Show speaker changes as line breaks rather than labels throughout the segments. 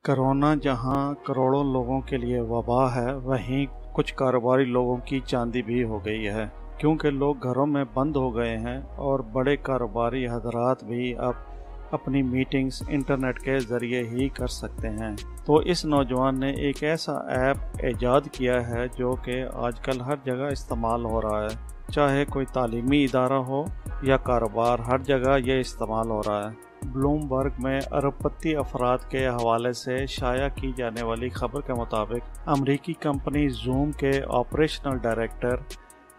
Corona جہاں کروڑوں لوگوں کے لیے وبا ہے، وہیں کچھ کاروباری لوگوں کی چاندی بھی ہو گئی ہے، کیونکہ لوگ گھروں میں بند ہو گئے ہیں اور بڑے کاروباری حضرات بھی اب اپنی میٹنگز انٹرنیٹ کے ذریعے ہی کر سکتے ہیں۔ تو اس نوجوان نے ایک ایسا ایپ ایجاد کیا ہے جو کہ آج کل ہر جگہ استعمال ہو رہا ہے، چاہے کوئی تعلیمی ادارہ ہو یا کاروبار، ہر جگہ یہ استعمال ہو رہا ہے۔ بلوم برگ میں ارب پتی افراد کے حوالے سے شائع کی جانے والی خبر کے مطابق امریکی کمپنی زوم کے آپریشنل ڈائریکٹر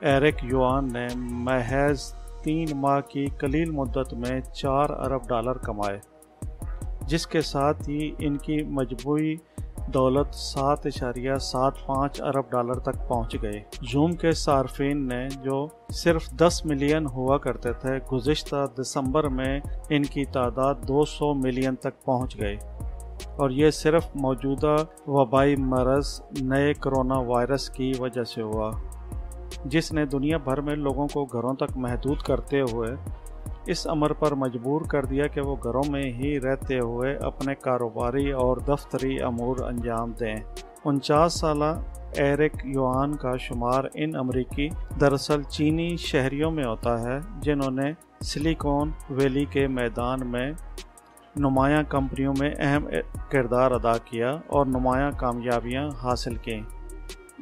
ایرک یوان نے محض 3 ماہ کی قلیل مدت میں $4 ارب کمائے، جس کے ساتھ ہی ان کی مجموعی دولت $7.75 ارب تک پہنچ گئی۔ زوم کے صارفین نے جو صرف 10 ملین ہوا کرتے تھے، گزشتہ دسمبر میں ان کی تعداد 200 ملین تک پہنچ گئی، اور یہ صرف موجودہ وبائی مرض نئے کرونا وائرس کی وجہ سے ہوا، جس نے دنیا بھر میں لوگوں کو گھروں تک محدود کرتے ہوئے اس امر پر مجبور کر دیا کہ وہ گھروں میں ہی رہتے ہوئے اپنے کاروباری اور دفتری امور انجام دیں۔ 49 سالہ ایرک یوان کا شمار ان امریکی دراصل چینی شہریوں میں ہوتا ہے جنہوں نے سلیکون ویلی کے میدان میں نمایاں کمپنیوں میں اہم کردار ادا کیا اور نمایاں کامیابیاں حاصل کیں۔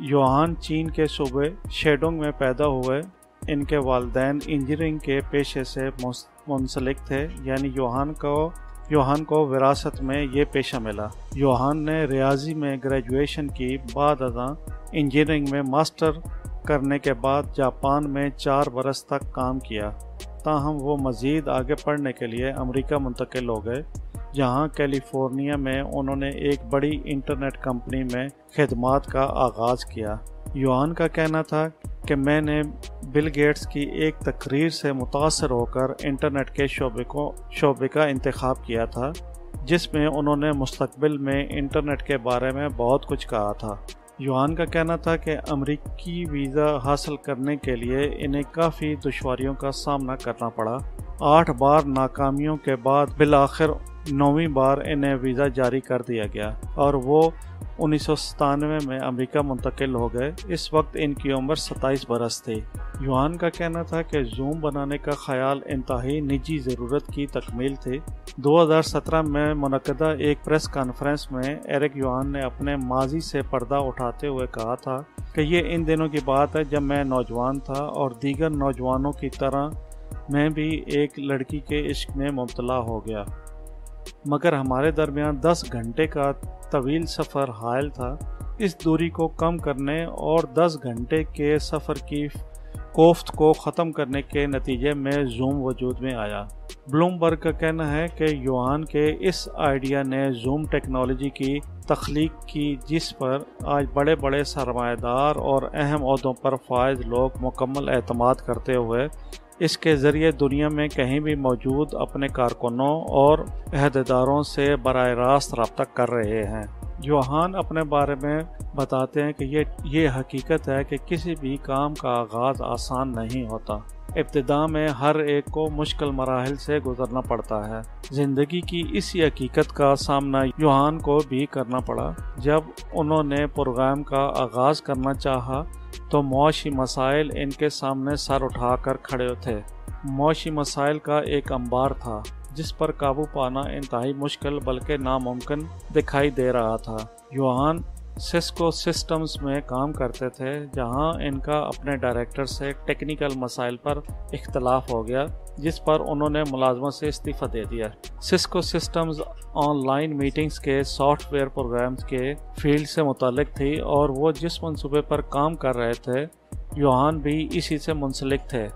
یوہان چین کے صوبے شیڈونگ میں پیدا ہوئے۔ ان کے والدین انجینئرنگ کے پیشے سے منسلک تھے، یعنی یوہان کو وراثت میں یہ پیشہ ملا۔ یوہان نے ریاضی میں گریجویشن کی، بعد ازاں انجینئرنگ میں ماسٹر کرنے کے بعد جاپان میں 4 برس تک کام کیا، تاہم وہ مزید آگے پڑھنے کے لیے امریکہ منتقل ہو گئے، جہاں کیلیفورنیا میں انہوں نے ایک بڑی انٹرنیٹ کمپنی میں خدمات کا آغاز کیا۔ یوان کا کہنا تھا کہ میں نے بل گیٹس کی ایک تقریر سے متاثر ہو کر انٹرنیٹ کے شعبے کا انتخاب کیا تھا، جس میں انہوں نے مستقبل میں انٹرنیٹ کے بارے میں بہت کچھ کہا تھا۔ یوان کا کہنا تھا کہ امریکی ویزا حاصل کرنے کے لیے انہیں کافی دشواریوں کا سامنا کرنا پڑا۔ 8 بار ناکامیوں کے بعد بالآخر 9ویں بار انہیں ویزا جاری کر دیا گیا اور وہ 1997 میں امریکہ منتقل ہو گئے۔ اس وقت ان کی عمر 27 برس تھی۔ یوان کا کہنا تھا کہ زوم بنانے کا خیال انتہائی نجی ضرورت کی تکمیل تھی۔ 2017 میں منعقدہ ایک پریس کانفرنس میں ایرک یوان نے اپنے ماضی سے پردہ اٹھاتے ہوئے کہا تھا کہ یہ ان دنوں کی بات ہے جب میں نوجوان تھا اور دیگر نوجوانوں کی طرح میں بھی ایک لڑکی کے عشق میں مبتلا ہو گیا، مگر ہمارے درمیان 10 گھنٹے کا طویل سفر حائل تھا۔ اس دوری کو کم کرنے اور 10 گھنٹے کے سفر کی کوفت کو ختم کرنے کے نتیجے میں زوم وجود میں آیا۔ بلوم برگ کا کہنا ہے کہ یوان کے اس آئیڈیا نے زوم ٹیکنالوجی کی تخلیق کی، جس پر آج بڑے بڑے سرمایہ دار اور اہم عہدوں پر فائز لوگ مکمل اعتماد کرتے ہوئے اس کے ذریعے دنیا میں کہیں بھی موجود اپنے کارکنوں اور عہدیداروں سے براہ راست رابطہ کر رہے ہیں۔ یوہان اپنے بارے میں بتاتے ہیں کہ یہ حقیقت ہے کہ کسی بھی کام کا آغاز آسان نہیں ہوتا۔ ابتدا میں ہر ایک کو مشکل مراحل سے گزرنا پڑتا ہے۔ زندگی کی اسی حقیقت کا سامنا یوہان کو بھی کرنا پڑا۔ جب انہوں نے پروگرام کا آغاز کرنا چاہا تو معاشی مسائل ان کے سامنے سر اٹھا کر کھڑے تھے۔ معاشی مسائل کا ایک انبار تھا جس پر قابو پانا انتہائی مشکل بلکہ ناممکن دکھائی دے رہا تھا۔ یوہان سسکو سسٹمز میں کام کرتے تھے، جہاں ان کا اپنے ڈائریکٹر سے ٹیکنیکل مسائل پر اختلاف ہو گیا، جس پر انہوں نے ملازمت سے استعفیٰ دے دیا۔ Cisco systems on line meetings کے سافٹ ویئر پروگرامز کے فیلڈ سے متعلق تھی اور وہ جس منصوبے پر کام کر رہے تھے، یوہان بھی اسی سے منسلک تھے،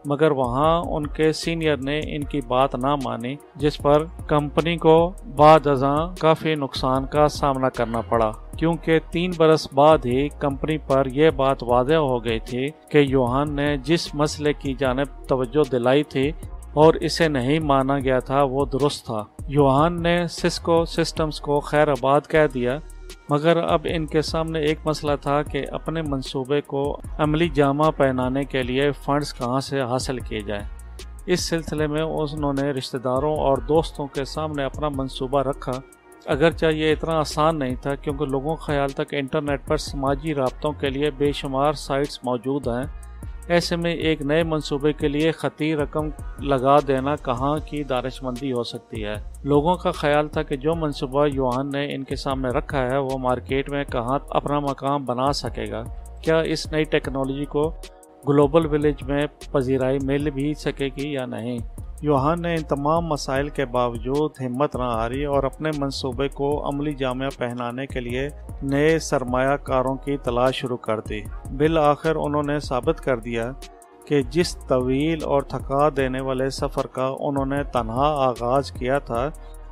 مگر وہاں ان کے سینئر نے ان کی بات نہ مانی، جس پر کمپنی کو بعد ازاں کافی نقصان کا سامنا کرنا پڑا، کیونکہ 3 برس بعد ہی کمپنی پر یہ بات واضح ہو گئی تھی کہ یوہان نے جس مسئلے کی جانب توجہ دلائی تھی اور اسے نہیں مانا گیا تھا وہ درست تھا۔ یوہان نے سسکو سسٹمز کو خیر آباد کہہ دیا، مگر اب ان کے سامنے ایک مسئلہ تھا کہ اپنے منصوبے کو عملی جامہ پہنانے کے لیے فنڈز کہاں سے حاصل کیے جائیں۔ اس سلسلے میں انہوں نے رشتہ داروں اور دوستوں کے سامنے اپنا منصوبہ رکھا اگرچہ یہ اتنا آسان نہیں تھا کیونکہ لوگوں کا خیال تھا کہ انٹرنیٹ پر سماجی رابطوں کے لیے بے شمار سائٹس موجود ہیں، ایسے میں ایک نئے منصوبے کے لیے خطی رقم لگا دینا کہاں کی دانش مندی ہو سکتی ہے۔ لوگوں کا خیال تھا کہ جو منصوبہ یوحان نے ان کے سامنے رکھا ہے وہ مارکیٹ میں کہاں اپنا مقام بنا سکے گا، کیا اس نئی ٹیکنالوجی کو گلوبل ولیج میں پذیرائی مل بھی سکے گی یا نہیں۔ یوحان نے ان تمام مسائل کے باوجود ہمت نہ ہاری اور اپنے منصوبے کو عملی جامہ پہنانے کے لیے نئے سرمایہ کاروں کی تلاش شروع کر دی۔ بالآخر انہوں نے ثابت کر دیا کہ جس طویل اور تھکا دینے والے سفر کا انہوں نے تنہا آغاز کیا تھا،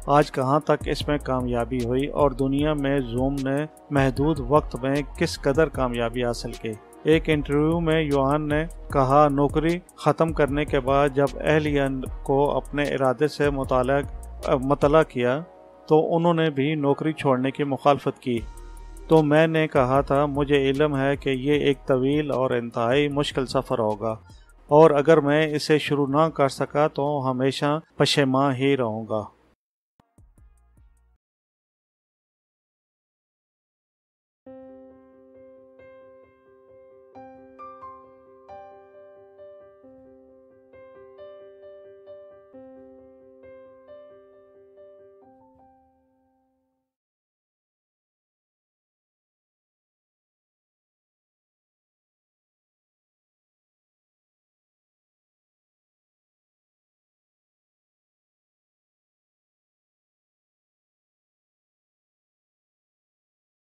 آج کہاں تک اس میں کامیابی ہوئی اور دنیا میں زوم نے محدود وقت میں کس قدر کامیابی حاصل کی۔ ایک انٹرویو میں یوحان نے کہا، نوکری ختم کرنے کے بعد جب اہلیہ کو اپنے ارادے سے مطلع کیا تو انہوں نے بھی نوکری چھوڑنے کی مخالفت کی، تو میں نے کہا تھا مجھے علم ہے کہ یہ ایک طویل اور انتہائی مشکل سفر ہوگا اور اگر میں اسے شروع نہ کر سکا تو ہمیشہ پشیمان ہی رہوں گا۔